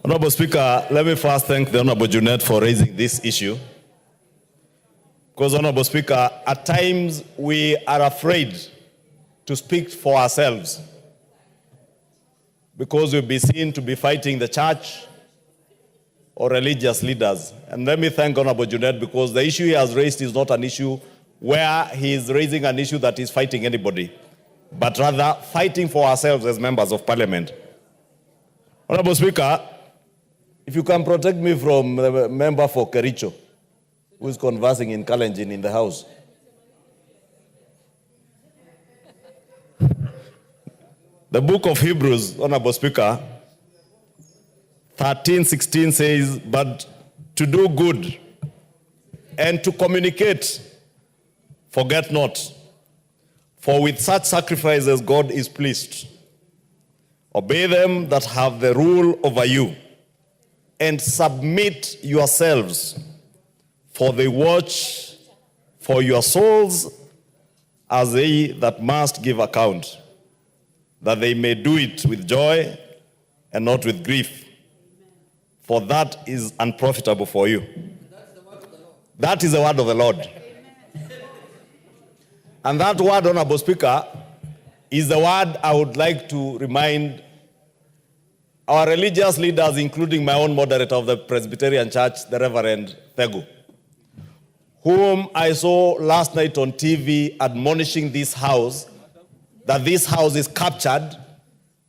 Honorable Speaker, let me first thank the Honorable Junet for raising this issue. Because, Honorable Speaker, at times we are afraid to speak for ourselves because we'll be seen to be fighting the church or religious leaders. And let me thank Honorable Junet because the issue he has raised is not an issue where he is raising an issue that is fighting anybody, but rather fighting for ourselves as members of parliament. Honorable Speaker, if you can protect me from the member for Kericho, who is conversing in Kalenjin in the house. The book of Hebrews, Honorable Speaker, 13:16 says, but to do good and to communicate, forget not, for with such sacrifices God is pleased. Obey them that have the rule over you, and submit yourselves, for they watch for your souls as they that must give account, that they may do it with joy and not with grief, for that is unprofitable for you. That is the word of the Lord. And that word, Honorable Speaker, is the word I would like to remind our religious leaders, including my own moderator of the Presbyterian Church, the Reverend Thegu, whom I saw last night on TV admonishing this house that this house is captured,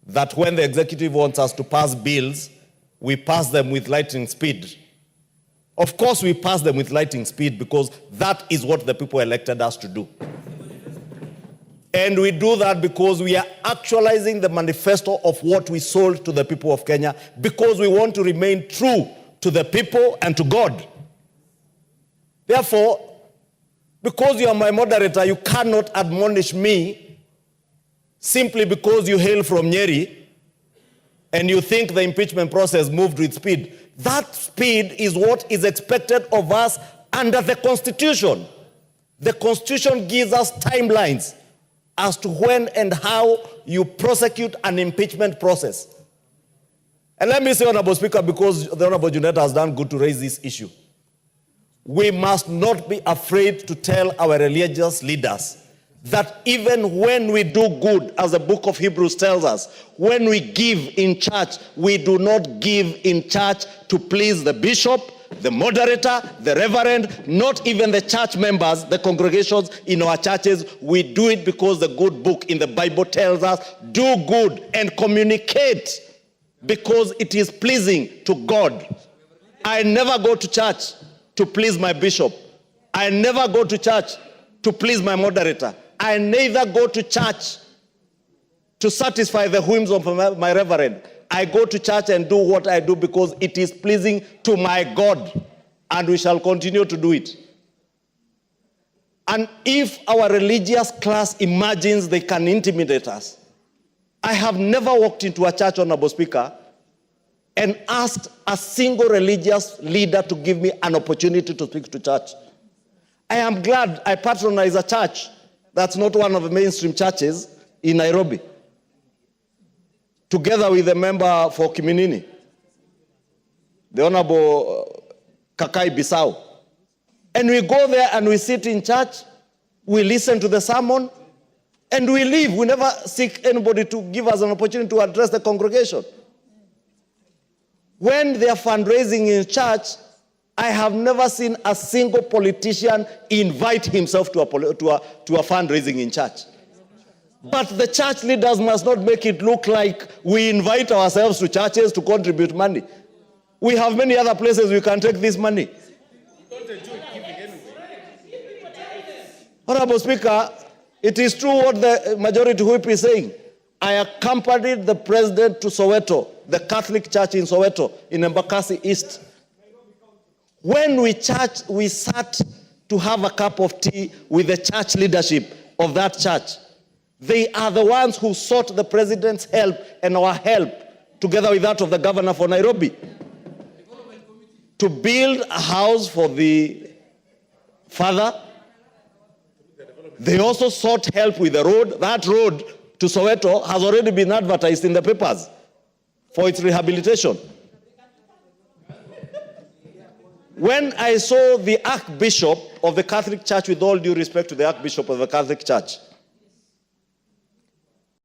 that when the executive wants us to pass bills, we pass them with lightning speed. Of course we pass them with lightning speed because that is what the people elected us to do. And we do that because we are actualizing the manifesto of what we sold to the people of Kenya, because we want to remain true to the people and to God. Therefore, because you are my moderator, you cannot admonish me simply because you hail from Nyeri and you think the impeachment process moved with speed. That speed is what is expected of us under the Constitution. The Constitution gives us timelines as to when and how you prosecute an impeachment process. And let me say, Honorable Speaker, because the Honorable Junet has done good to raise this issue, we must not be afraid to tell our religious leaders that even when we do good, as the book of Hebrews tells us, when we give in church, we do not give in church to please the bishop, the moderator, the reverend, not even the church members, the congregations in our churches. We do it because the good book in the Bible tells us, do good and communicate because it is pleasing to God. I never go to church to please my bishop. I never go to church to please my moderator. I neither go to church to satisfy the whims of my reverend. I go to church and do what I do because it is pleasing to my God, and we shall continue to do it. And if our religious class imagines they can intimidate us, I have never walked into a church, Honorable Speaker, and asked a single religious leader to give me an opportunity to speak to church. I am glad I patronize a church that's not one of the mainstream churches in Nairobi, together with a member for Kiminini, the Honorable Kakai Bisau. And we go there and we sit in church, we listen to the sermon, and we leave. We never seek anybody to give us an opportunity to address the congregation. When they are fundraising in church, I have never seen a single politician invite himself to a fundraising in church. But the church leaders must not make it look like we invite ourselves to churches to contribute money. We have many other places we can take this money. Honorable Speaker, it is true what the majority whip is saying. I accompanied the president to Soweto, the Catholic Church in Soweto, in Embakasi East. When we sat to have a cup of tea with the church leadership of that church. They are the ones who sought the president's help and our help, together with that of the governor for Nairobi, to build a house for the father. They also sought help with the road. That road to Soweto has already been advertised in the papers for its rehabilitation. When I saw the Archbishop of the Catholic Church, with all due respect to the Archbishop of the Catholic Church,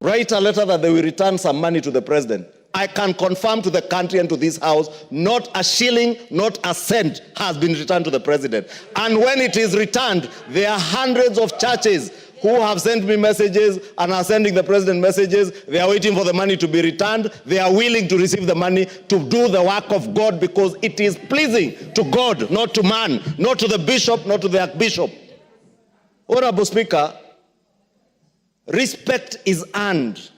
write a letter that they will return some money to the president, I can confirm to the country and to this house, not a shilling, not a cent has been returned to the president. And when it is returned, there are hundreds of churches who have sent me messages and are sending the president messages. They are waiting for the money to be returned. They are willing to receive the money to do the work of God, because it is pleasing to God, not to man, not to the bishop, not to the archbishop. Honorable Speaker, respect is earned,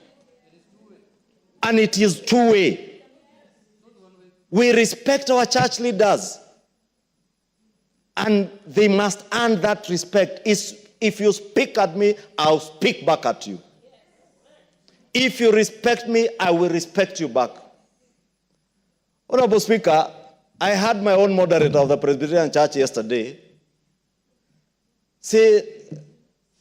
and it is two-way. We respect our church leaders, and they must earn that respect. If you speak at me, I'll speak back at you. If you respect me, I will respect you back. Honorable Speaker, I had my own moderator of the Presbyterian Church yesterday say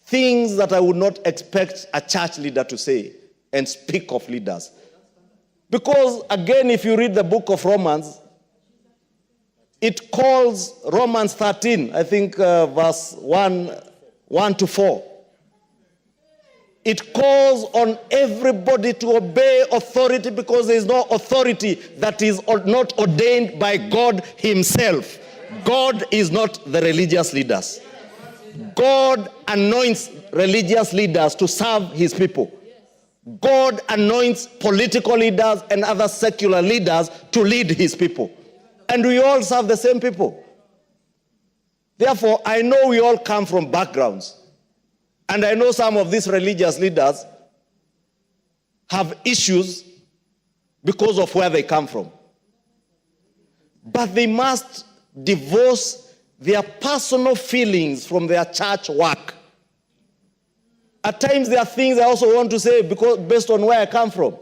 things that I would not expect a church leader to say and speak of leaders. Because, again, if you read the book of Romans, it calls Romans 13, I think verse 1 to 4. It calls on everybody to obey authority, because there is no authority that is not ordained by God himself. God is not the religious leaders. God anoints religious leaders to serve his people. God anoints political leaders and other secular leaders to lead his people. And we all serve the same people. Therefore, I know we all come from backgrounds. And I know some of these religious leaders have issues because of where they come from. But they must divorce their personal feelings from their church work. At times there are things I also want to say because based on where I come from.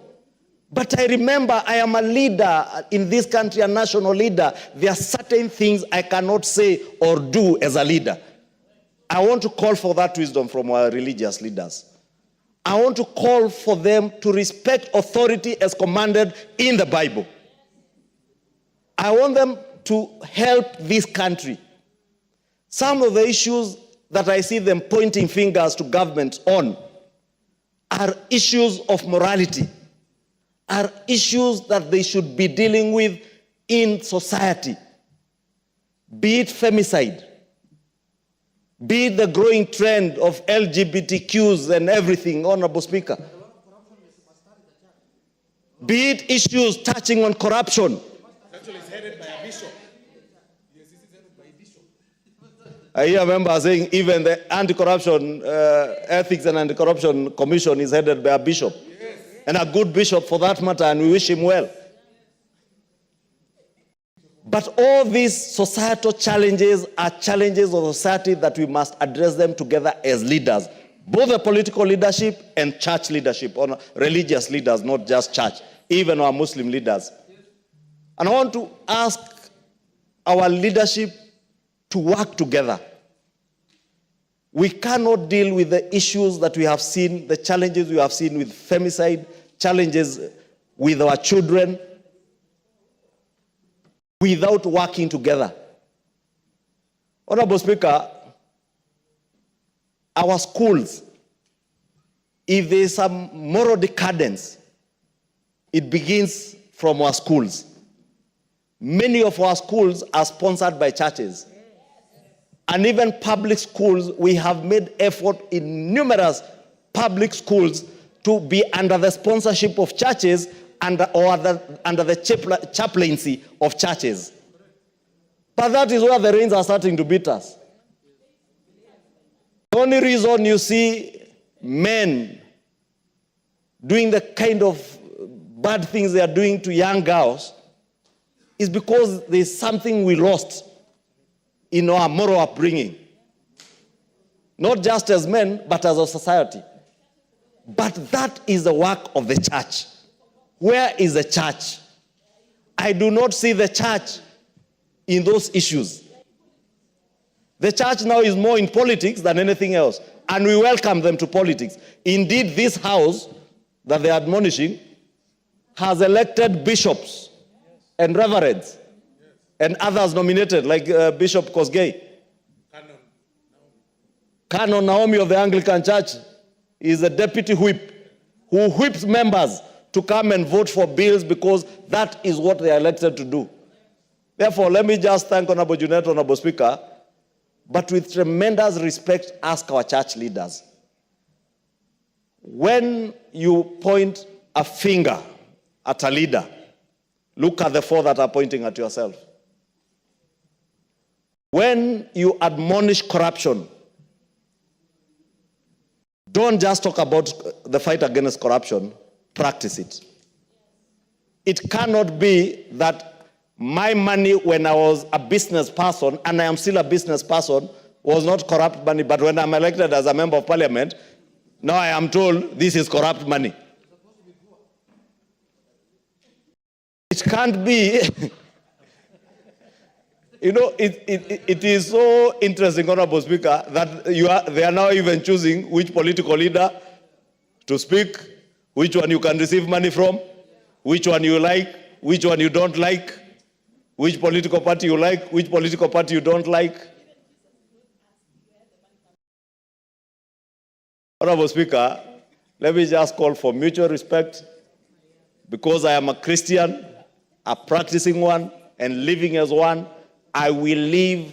But I remember I am a leader in this country, a national leader. There are certain things I cannot say or do as a leader. I want to call for that wisdom from our religious leaders. I want to call for them to respect authority as commanded in the Bible. I want them to help this country. Some of the issues that I see them pointing fingers to government on are issues of morality, are issues that they should be dealing with in society. Be it femicide, be it the growing trend of LGBTQs and everything, Honorable Speaker. Be it issues touching on corruption. Actually, it's headed by a bishop. Yes, this is headed by a bishop. I hear members saying even the Anti-Corruption Ethics and Anti-Corruption Commission is headed by a bishop. Yes. And a good bishop for that matter, and we wish him well. But all these societal challenges are challenges of society that we must address them together as leaders. Both the political leadership and church leadership, or religious leaders, not just church, even our Muslim leaders. And I want to ask our leadership to work together. We cannot deal with the issues that we have seen, the challenges we have seen with femicide, challenges with our children, without working together. Honorable Speaker, our schools, if there is some moral decadence, it begins from our schools. Many of our schools are sponsored by churches. And even public schools, we have made effort in numerous public schools to be under the sponsorship of churches under the chaplaincy of churches. But that is where the rains are starting to beat us. The only reason you see men doing the kind of bad things they are doing to young girls is because there's something we lost in our moral upbringing. Not just as men, but as a society. But that is the work of the church. Where is the church? I do not see the church in those issues. The church now is more in politics than anything else, and we welcome them to politics. Indeed, this house that they are admonishing has elected bishops and reverends and others nominated, like Bishop Kosgei. Canon Naomi of the Anglican Church is a deputy whip who whips members to come and vote for bills because that is what they are elected to do. Therefore, let me just thank Honorable Junet, Honorable Speaker, but with tremendous respect, ask our church leaders. When you point a finger at a leader, look at the four that are pointing at yourself. When you admonish corruption, don't just talk about the fight against corruption, practice it. It cannot be that my money when I was a business person, and I am still a business person, was not corrupt money, but when I'm elected as a member of parliament, now I am told this is corrupt money. It can't be. You know, it is so interesting, Honorable Speaker, that they are now even choosing which political leader to speak, which one you can receive money from, which one you like, which one you don't like, which political party you like, which political party you don't like. Honorable Speaker, let me just call for mutual respect. Because I am a Christian, a practicing one, and living as one, I will live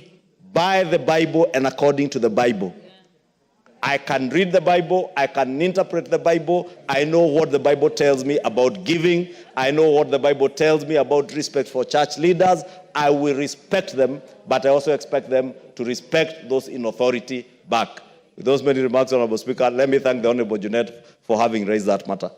by the Bible and according to the Bible. I can read the Bible, I can interpret the Bible, I know what the Bible tells me about giving, I know what the Bible tells me about respect for church leaders. I will respect them, but I also expect them to respect those in authority back. With those many remarks, Honorable Speaker, let me thank the Honorable Junet for having raised that matter.